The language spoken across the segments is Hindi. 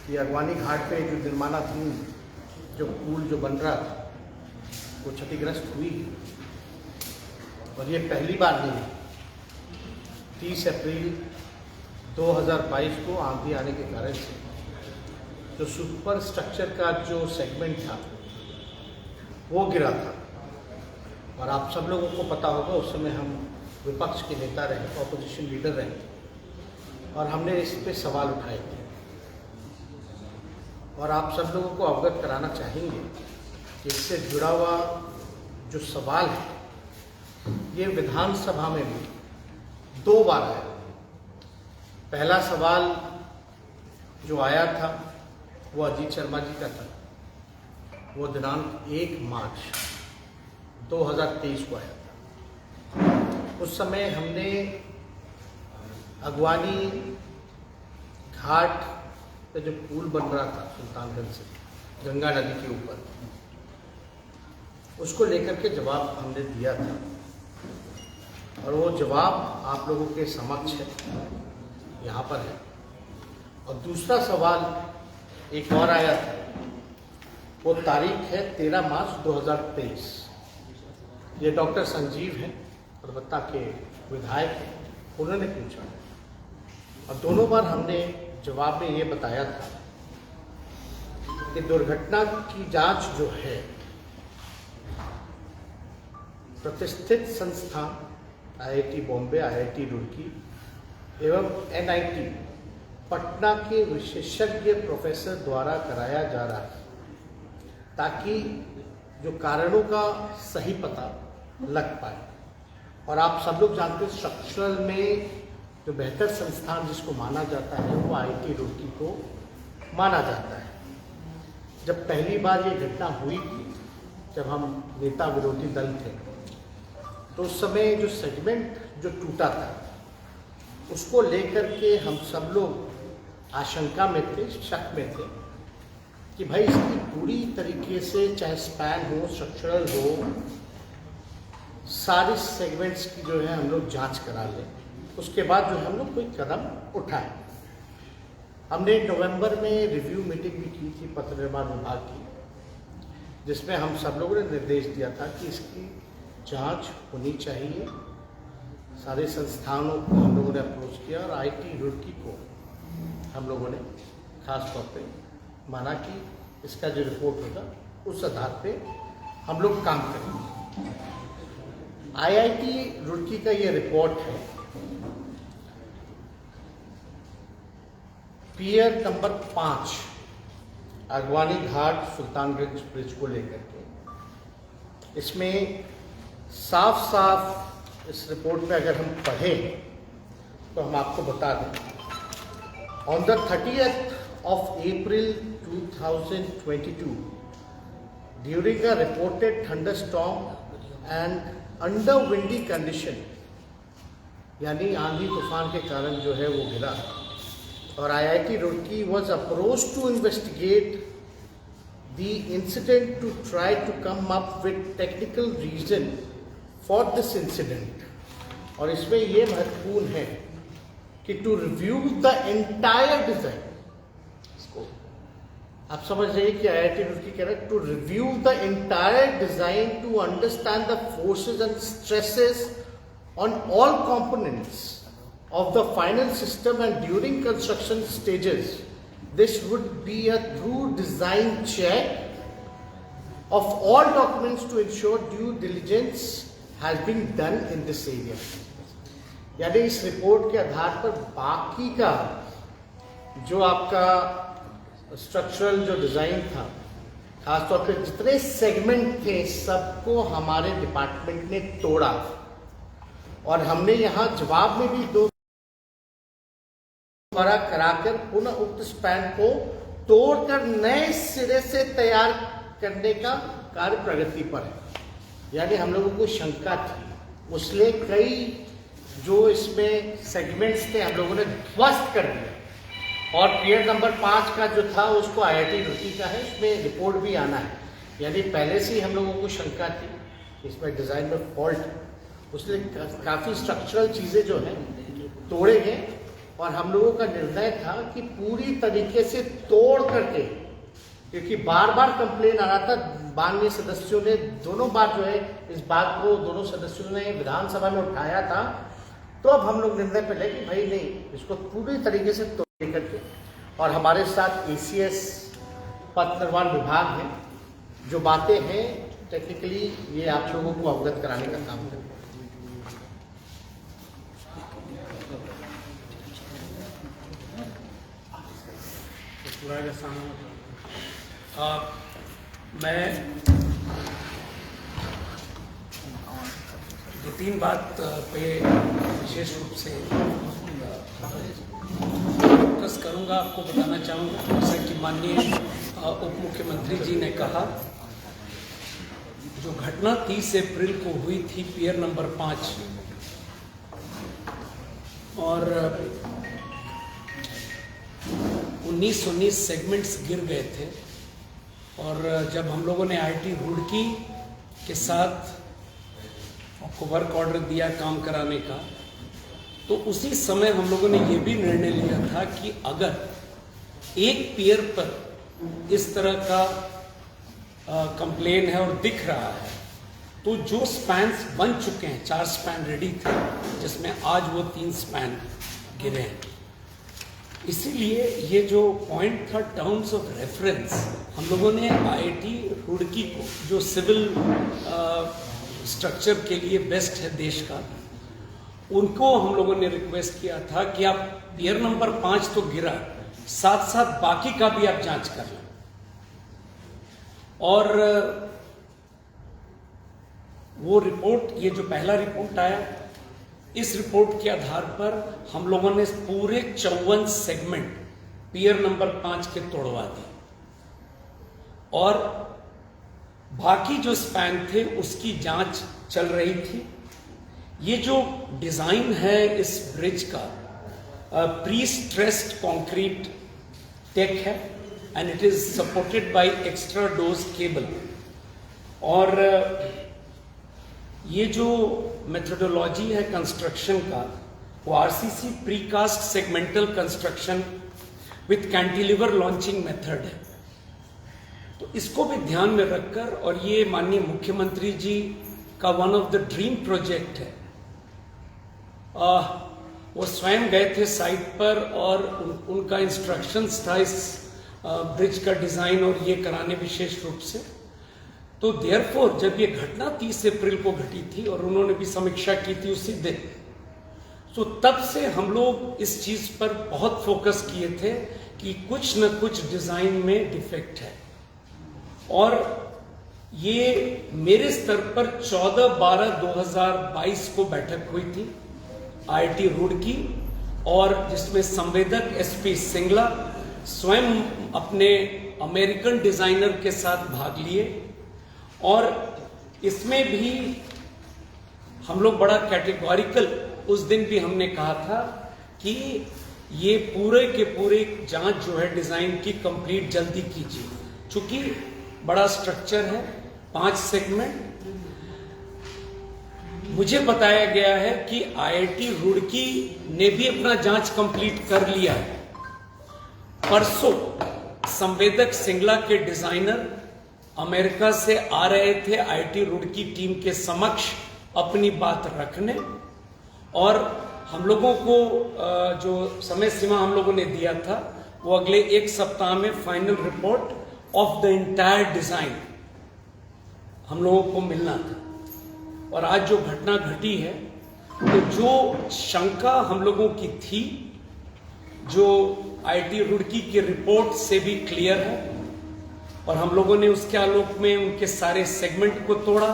कि अगवानी घाट पे जो दिलमाना 3 जो पुल जो बन रहा था वो क्षतिग्रस्त हुई और ये पहली बार नहीं। 30 अप्रैल 2022 को आंधी आने के कारण से जो सुपर स्ट्रक्चर का जो सेगमेंट था वो गिरा था और आप सब लोगों को पता होगा उस समय हम विपक्ष के नेता रहे, ऑपोजिशन लीडर रहे और हमने इस पे सवाल उठाए थे और आप सब लोगों को अवगत कराना चाहेंगे कि इससे जुड़ा हुआ जो सवाल है ये विधानसभा में भी 2 बार आया। पहला सवाल जो आया था वो अजीत शर्मा जी का था, वो दिनांक 1 मार्च 2023 को आया था। उस समय हमने अगवानी घाट पे जो पुल बन रहा था सुल्तानगंज से गंगा नदी के ऊपर, उसको लेकर के जवाब हमने दिया था और वो जवाब आप लोगों के समक्ष है, यहाँ पर है। और दूसरा सवाल एक और आया था, वो तारीख है 13 मार्च 2023। ये डॉक्टर संजीव हैं, परबत्ता के विधायक हैं, उन्होंने पूछा और दोनों बार हमने जवाब में ये बताया था कि दुर्घटना की जांच जो है प्रतिष्ठित संस्थान आईआईटी बॉम्बे, आईआईटी रुड़की एवं एनआईटी पटना के विशेषज्ञ प्रोफेसर द्वारा कराया जा रहा है ताकि जो कारणों का सही पता लग पाए। और आप सब लोग जानते हैं स्ट्रक्चरल में जो बेहतर संस्थान जिसको माना जाता है वो आईआईटी रुड़की को माना जाता है। जब पहली बार ये घटना हुई थी, जब हम नेता विरोधी दल थे, तो उस समय जो सेगमेंट जो टूटा था उसको लेकर के हम सब लोग आशंका में थे, शक में थे कि भाई इसकी पूरी तरीके से चाहे स्पैन हो, स्ट्रक्चरल हो, सारे सेगमेंट्स की जो है हम लोग जांच करा लें, उसके बाद जो है हम लोग कोई कदम उठाएं। हमने नवंबर में रिव्यू मीटिंग भी की थी पत्र निर्माण विभाग की, जिसमें हम सब लोगों ने निर्देश दिया था कि इसकी जांच होनी चाहिए। सारे संस्थानों को हम लोगों ने अप्रोच किया और आईआईटी रुड़की को हम लोगों ने खास तौर पे माना कि इसका जो रिपोर्ट होगा उस आधार पे हम लोग काम करेंगे। आईआईटी रुड़की का ये रिपोर्ट है, पियर नंबर 5 अगवानी घाट सुल्तानगंज ब्रिज को लेकर के। इसमें साफ साफ इस रिपोर्ट में अगर हम पढ़ें तो हम आपको बता दें, on the 30th of April 2022 during a reported thunderstorm and under windy condition, यानी आंधी तूफान के कारण जो है वो गिरा और IIT Roorkee was approached to investigate the incident to try to come up with technical reason for this incident। और इसमें ये महत्वपूर्ण है कि to review the entire design, आप समझ रहे हैं कि आईआईटी रुड़की कह रहा है to review the entire design to understand the forces and stresses on all components of the final system and during construction stages. This would be a thorough design check of all documents to ensure due diligence has been done in this area। यानी इस रिपोर्ट के आधार पर बाकी का जो आपका स्ट्रक्चरल जो डिजाइन था, खासतौर पे जितने सेगमेंट थे सबको हमारे डिपार्टमेंट ने तोड़ा और हमने यहाँ जवाब में भी 2 द्वारा कराकर पुनः उक्त स्पैन को तोड़कर नए सिरे से तैयार करने का कार्य प्रगति पर है। यानी हम लोगों को शंका थी, उसलिए कई जो इसमें सेगमेंट्स थे हम लोगों ने ध्वस्त कर दिया और पियर नंबर 5 का जो था उसको आईआईटी रुड़की का है, उसमें रिपोर्ट भी आना है। यानी पहले से ही हम लोगों को शंका थी इसमें डिजाइन में फॉल्ट, उसलिए काफी स्ट्रक्चरल चीजें जो हैं तोड़े गए और हम लोगों का निर्णय था कि पूरी तरीके से तोड़ करके, क्योंकि बार बार कंप्लेन आ रहा था, माननीय सदस्यों ने दोनों बार जो है इस बात को दोनों सदस्यों ने विधानसभा में उठाया था, तो अब हम लोग निर्णय पे ले कि भाई नहीं, इसको पूरी तरीके से तोड़ करके। और हमारे साथ ACS पथ निर्माण विभाग है, जो बातें हैं टेक्निकली ये आप लोगों को अवगत कराने का काम करें। मैं 2-3 बात पे विशेष रूप से फोकस करूंगा। आपको बताना चाहूँगा, जैसा कि माननीय उप मुख्यमंत्री जी ने कहा, जो घटना 30 अप्रैल को हुई थी पियर नंबर 5, और 19 सेगमेंट्स गिर गए थे। और जब हम लोगों ने IIT रुड़की के साथ आपको वर्क ऑर्डर दिया काम कराने का, तो उसी समय हम लोगों ने ये भी निर्णय लिया था कि अगर एक पियर पर इस तरह का कंप्लेन है और दिख रहा है, तो जो स्पैन्स बन चुके हैं, 4 स्पैन रेडी थे, जिसमें आज वो 3 स्पैन गिरे हैं। इसीलिए ये जो पॉइंट था टर्म्स ऑफ रेफरेंस, हम लोगों ने IIT रुड़की को, जो सिविल स्ट्रक्चर के लिए बेस्ट है देश का, उनको हम लोगों ने रिक्वेस्ट किया था कि आप पियर नंबर 5 तो गिरा, साथ साथ बाकी का भी आप जांच कर लें। और वो रिपोर्ट, ये जो पहला रिपोर्ट आया, इस रिपोर्ट के आधार पर हम लोगों ने पूरे 54 सेगमेंट पियर नंबर 5 के तोड़वा दिए, और बाकी जो स्पैन थे उसकी जांच चल रही थी। ये जो डिजाइन है इस ब्रिज का, प्री स्ट्रेस्ड कंक्रीट टेक है, and it is supported by extra dose cable. और ये जो मेथोडोलॉजी है कंस्ट्रक्शन का, वो RCC precast segmental construction with cantilever launching method है। तो इसको भी ध्यान में रखकर, और ये माननीय मुख्यमंत्री जी का one of the dream project है। वो स्वयं गए थे साइट पर, और उनका इंस्ट्रक्शंस था इस ब्रिज का डिजाइन और ये कराने विशेष रूप से। तो देयरफॉर जब ये घटना 30 अप्रैल को घटी थी, और उन्होंने भी समीक्षा की थी उसी दिन, तो तब से हम लोग इस चीज पर बहुत फोकस किए थे कि कुछ न कुछ डिजाइन में डिफेक्ट है। और ये मेरे स्तर पर 14/12/2022 को बैठक हुई थी IIT रुड़की, और जिसमें संवेदक SP सिंगला स्वयं अपने अमेरिकन डिजाइनर के साथ भाग लिए। और इसमें भी हम लोग बड़ा कैटेगोरिकल, उस दिन भी हमने कहा था कि ये पूरे के पूरे जांच जो है डिजाइन की कंप्लीट जल्दी कीजिए, चूंकि बड़ा स्ट्रक्चर है, 5 सेगमेंट। मुझे बताया गया है कि IIT रुड़की ने भी अपना जांच कंप्लीट कर लिया है। परसों संवेदक सिंगला के डिजाइनर अमेरिका से आ रहे थे IIT रुड़की टीम के समक्ष अपनी बात रखने, और हम लोगों को जो समय सीमा हम लोगों ने दिया था, वो अगले 1 सप्ताह में final report of the entire design हम लोगों को मिलना था। और आज जो घटना घटी है, तो जो शंका हम लोगों की थी, जो IIT रुड़की की रिपोर्ट से भी क्लियर है, और हम लोगों ने उसके आलोक में उनके सारे सेगमेंट को तोड़ा,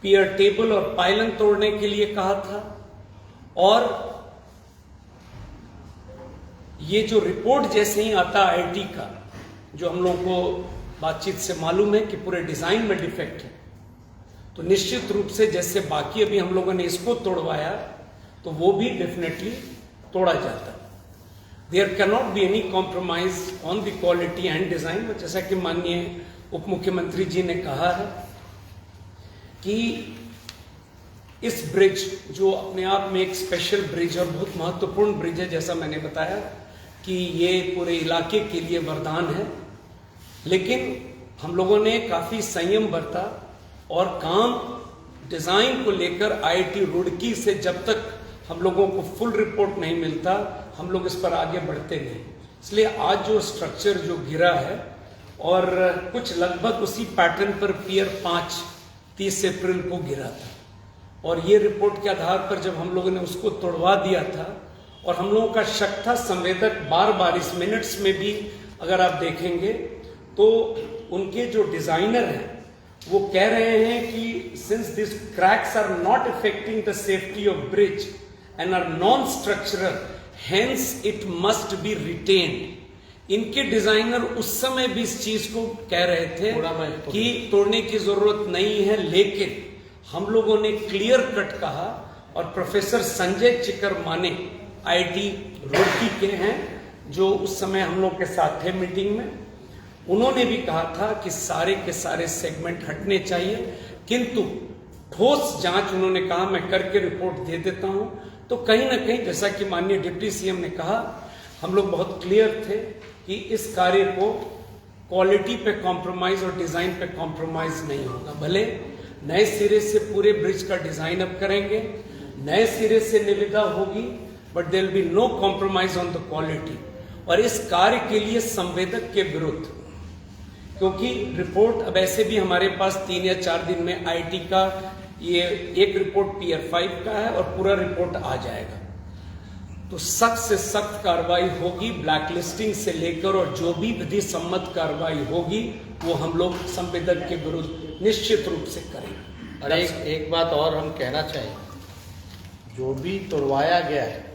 पियर टेबल और पाइलन तोड़ने के लिए कहा था। और ये जो रिपोर्ट जैसे ही आता IIT का, जो हम लोगों को बातचीत से मालूम है कि पूरे डिजाइन में डिफेक्ट है, तो निश्चित रूप से जैसे बाकी अभी हम लोगों ने इसको तोड़वाया, तो वो भी डेफिनेटली तोड़ा जाता। There cannot be any compromise on the quality and design। जैसा कि माननीय उप मुख्यमंत्री जी ने कहा है कि इस ब्रिज जो अपने आप में एक स्पेशल ब्रिज और बहुत महत्वपूर्ण ब्रिज है, जैसा मैंने बताया कि ये पूरे इलाके के लिए वरदान है, लेकिन हम लोगों ने काफी संयम बरता और काम डिजाइन को लेकर आईआईटी रुड़की से जब तक हम लोगों को फुल रिपोर्ट नहीं मिलता हम लोग इस पर आगे बढ़ते नहीं। इसलिए आज जो स्ट्रक्चर जो गिरा है और कुछ लगभग उसी पैटर्न पर पियर 5 30 अप्रैल को गिरा था, और ये रिपोर्ट के आधार पर जब हम लोगों ने उसको तोड़वा दिया था और हम लोगों का शक था, संवेदक बार बार इस मिनट्स में भी अगर आप देखेंगे तो उनके जो डिजाइनर हैं वो कह रहे हैं कि since this cracks are not affecting the safety of bridge and are non structural hence it must be retained. इनके डिजाइनर उस समय भी इस चीज को कह रहे थे कि तोड़ने की जरूरत नहीं है, लेकिन हम लोगों ने क्लियर कट कहा और प्रोफेसर संजय चिकर माने आईआईटी रुड़की के हैं जो उस समय हम लोग के साथ थे मीटिंग में, उन्होंने भी कहा था कि सारे के सारे सेगमेंट हटने चाहिए, किंतु ठोस जांच उन्होंने कहा मैं करके रिपोर्ट दे देता हूं। तो कहीं ना कहीं जैसा कि माननीय डिप्टी सीएम ने कहा, हम लोग बहुत क्लियर थे कि इस कार्य को क्वालिटी पे कॉम्प्रोमाइज और डिजाइन पे कॉम्प्रोमाइज नहीं होगा। भले नए सिरे से पूरे ब्रिज का डिजाइन अप करेंगे, नए सिरे से निविदा होगी, but there will be no compromise on the quality. और इस कार्य के लिए संवेदक के विरुद्ध, क्योंकि रिपोर्ट अब ऐसे भी हमारे पास 3 या 4 दिन में आईआईटी का ये एक रिपोर्ट पियर 5 का है और पूरा रिपोर्ट आ जाएगा, तो सख्त से सख्त कार्रवाई होगी, ब्लैकलिस्टिंग से लेकर और जो भी विधि सम्मत कार्रवाई होगी वो हम लोग संवेदक के विरुद्ध निश्चित रूप से करेंगे। और एक बात और हम कहना चाहिए, जो भी तोड़वाया गया है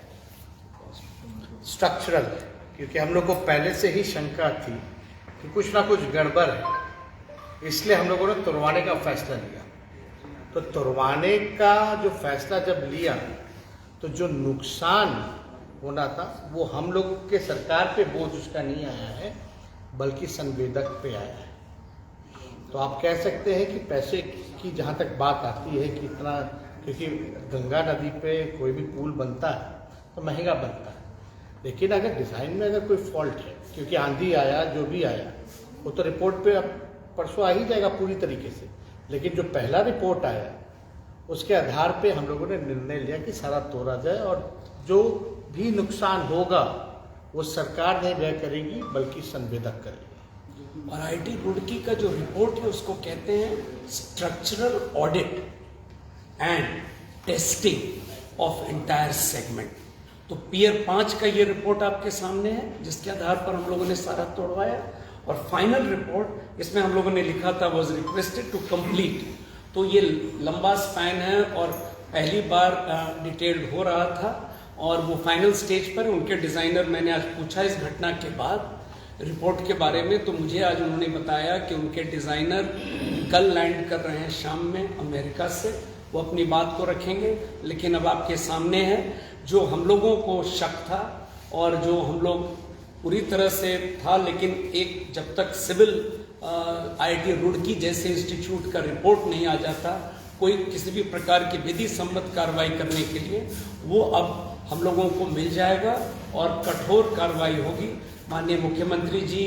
स्ट्रक्चरल है, क्योंकि हम लोग को पहले से ही शंका थी कि कुछ ना कुछ गड़बड़ है, इसलिए हम लोगों ने तोड़वाने का फैसला लिया। तो तोड़वाने का जो फैसला जब लिया तो जो नुकसान होना था वो हम लोग के सरकार पे बोझ उसका नहीं आया है, बल्कि संवेदक पे आया है। तो आप कह सकते हैं कि पैसे की जहाँ तक बात आती है कि इतना, क्योंकि गंगा नदी पे कोई भी पुल बनता है तो महंगा बनता है, लेकिन अगर डिज़ाइन में अगर कोई फॉल्ट है, क्योंकि आंधी आया जो भी आया वो तो रिपोर्ट पे अब परसों आ ही जाएगा पूरी तरीके से, लेकिन जो पहला रिपोर्ट आया उसके आधार पे हम लोगों ने निर्णय लिया कि सारा तोड़ा जाए और जो भी नुकसान होगा वो सरकार नहीं व्यय करेगी बल्कि संवेदक करेगी। और आईआईटी रुड़की का जो रिपोर्ट है उसको कहते हैं structural audit and testing of entire segment. तो पियर 5 का ये रिपोर्ट आपके सामने है, जिसके आधार पर हम लोगों ने सारा तोड़वाया, और फाइनल रिपोर्ट इसमें हम लोगों ने लिखा था वाज रिक्वेस्टेड टू कंप्लीट। तो ये लंबा स्पैन है और पहली बार डिटेल्ड हो रहा था और वो फाइनल स्टेज पर उनके डिजाइनर, मैंने आज पूछा इस घटना के बाद रिपोर्ट के बारे में, तो मुझे आज उन्होंने बताया कि उनके डिजाइनर कल लैंड कर रहे हैं शाम में अमेरिका से, वो अपनी बात को रखेंगे। लेकिन अब आपके सामने है जो हम लोगों को शक था और जो हम लोग पूरी तरह से था, लेकिन एक जब तक सिविल आईआईटी रुड़की जैसे इंस्टीट्यूट का रिपोर्ट नहीं आ जाता कोई किसी भी प्रकार की विधि सम्मत कार्रवाई करने के लिए, वो अब हम लोगों को मिल जाएगा और कठोर कार्रवाई होगी। माननीय मुख्यमंत्री जी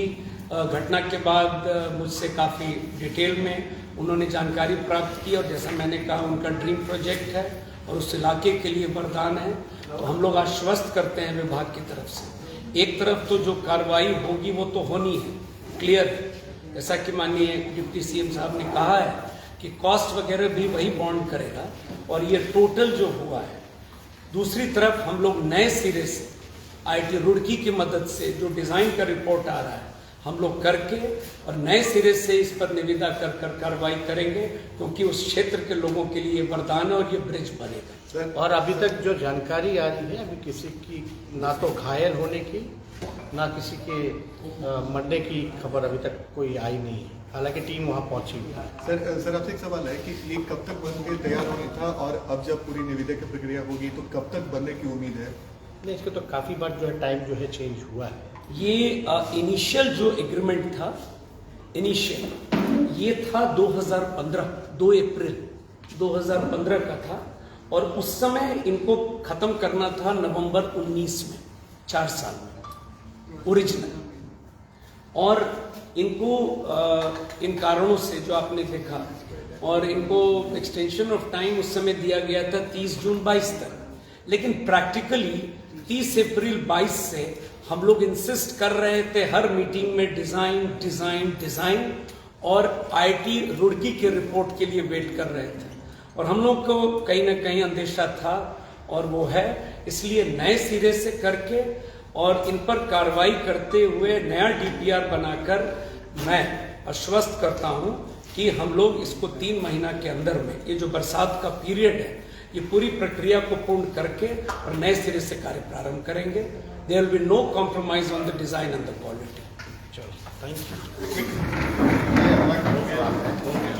घटना के बाद मुझसे काफ़ी डिटेल में उन्होंने जानकारी प्राप्त की, और जैसा मैंने कहा उनका ड्रीम प्रोजेक्ट है और उस इलाके के लिए वरदान है। तो हम लोग आश्वस्त करते हैं विभाग की तरफ से, एक तरफ तो जो कार्रवाई होगी वो तो होनी है, क्लियर है, जैसा कि माननीय डिप्टी सीएम साहब ने कहा है कि कॉस्ट वगैरह भी वही बॉन्ड करेगा और ये टोटल जो हुआ है। दूसरी तरफ हम लोग नए सिरे से आईआईटी रुड़की की मदद से जो डिजाइन का रिपोर्ट आ रहा है हम लोग करके और नए सिरे से इस पर निविदा कर कार्रवाई करेंगे, क्योंकि उस क्षेत्र के लोगों के लिए वरदान है और ये ब्रिज बनेगा। और अभी तक जो जानकारी आ रही है, अभी किसी की ना तो घायल होने की ना किसी के मरने की खबर अभी तक कोई आई नहीं है, हालांकि टीम वहाँ पहुंची हुई है। सर आपसे एक सवाल है कि ये कब तक बन के तैयार होना था और अब जब पूरी निविदा की प्रक्रिया होगी तो कब तक बनने की उम्मीद है? नहीं, इसके तो काफ़ी बार जो है टाइम जो है चेंज हुआ है। ये इनिशियल जो एग्रीमेंट था, इनिशियल ये था 2015 2 अप्रैल 2015 का था, और उस समय इनको खत्म करना था नवंबर 19 में, 4 साल में ओरिजिनल। और इनको इन कारणों से जो आपने देखा, और इनको एक्सटेंशन ऑफ टाइम उस समय दिया गया था 30 जून 22 तक, लेकिन प्रैक्टिकली 30 अप्रैल 22 से हम लोग इंसिस्ट कर रहे थे हर मीटिंग में डिजाइन डिजाइन डिजाइन, और आईआईटी रुड़की के रिपोर्ट के लिए वेट कर रहे थे। और हम लोग को कहीं ना कहीं अंदेशा था, और वो है, इसलिए नए सिरे से करके और इन पर कार्रवाई करते हुए नया डीपीआर बनाकर मैं आश्वस्त करता हूं कि हम लोग इसको 3 महीना के अंदर में, ये जो बरसात का पीरियड है, ये पूरी प्रक्रिया को पूर्ण करके और नए सिरे से कार्य प्रारंभ करेंगे। There will be no compromise on the design and the quality. चलो, थैंक यू।